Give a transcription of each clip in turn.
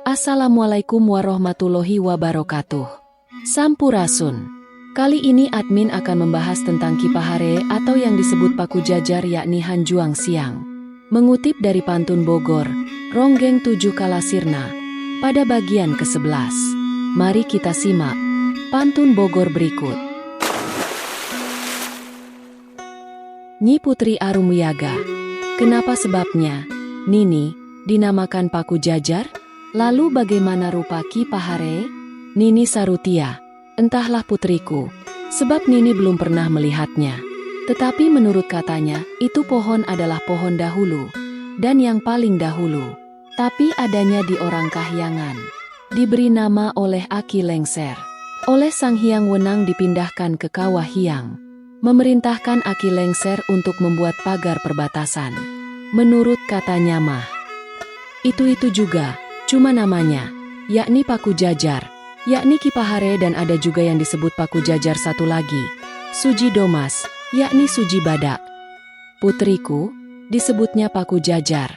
Assalamualaikum warahmatullahi wabarakatuh. Sampurasun. Kali ini admin akan membahas tentang Kipahare atau yang disebut Paku Jajar yakni Hanjuang Siang. Mengutip dari Pantun Bogor, Ronggeng 7 Kalasirna, pada bagian ke-11. Mari kita simak Pantun Bogor berikut. Nyi Putri Arumwiyaga. Kenapa sebabnya Nini dinamakan Paku Jajar? Lalu bagaimana rupa Kipahare? Nini Sarutia, entahlah putriku, sebab Nini belum pernah melihatnya. Tetapi menurut katanya, itu pohon adalah pohon dahulu, dan yang paling dahulu. Tapi adanya di orang Kahyangan. Diberi nama oleh Aki Lengser. Oleh Sang Hyang Wenang dipindahkan ke Kawah Hyang. Memerintahkan Aki Lengser untuk membuat pagar perbatasan. Menurut katanya mah, itu juga. Cuma namanya, yakni Paku Jajar, yakni Kipahare dan ada juga yang disebut Paku Jajar satu lagi, Suji Domas, yakni Suji Badak. Putriku, disebutnya Paku Jajar,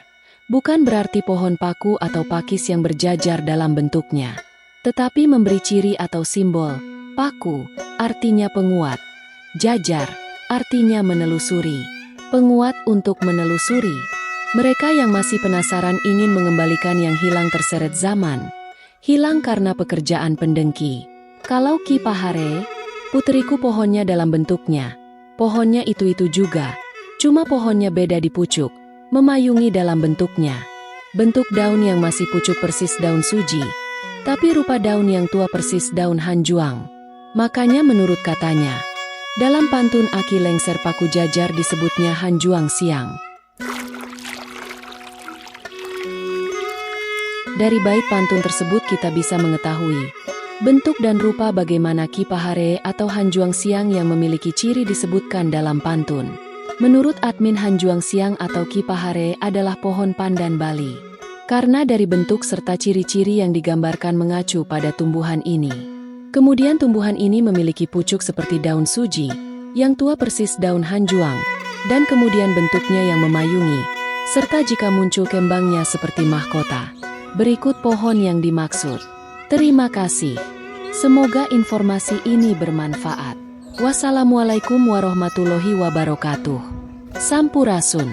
bukan berarti pohon paku atau pakis yang berjajar dalam bentuknya, tetapi memberi ciri atau simbol. Paku, artinya penguat, jajar, artinya menelusuri, penguat untuk menelusuri. Mereka yang masih penasaran ingin mengembalikan yang hilang terseret zaman, hilang karena pekerjaan pendengki. Kalau Kipahare, putriku pohonnya dalam bentuknya, pohonnya itu juga, cuma pohonnya beda di pucuk, memayungi dalam bentuknya. Bentuk daun yang masih pucuk persis daun suji, tapi rupa daun yang tua persis daun hanjuang. Makanya menurut katanya, dalam pantun Aki Lengser Paku Jajar disebutnya Hanjuang Siang. Dari bait pantun tersebut kita bisa mengetahui bentuk dan rupa bagaimana Kipahare atau Hanjuang Siang yang memiliki ciri disebutkan dalam pantun. Menurut admin, Hanjuang Siang atau Kipahare adalah pohon pandan Bali. Karena dari bentuk serta ciri-ciri yang digambarkan mengacu pada tumbuhan ini. Kemudian tumbuhan ini memiliki pucuk seperti daun suji, yang tua persis daun hanjuang, dan kemudian bentuknya yang memayungi, serta jika muncul kembangnya seperti mahkota. Berikut pohon yang dimaksud. Terima kasih. Semoga informasi ini bermanfaat. Wassalamualaikum warahmatullahi wabarakatuh. Sampurasun.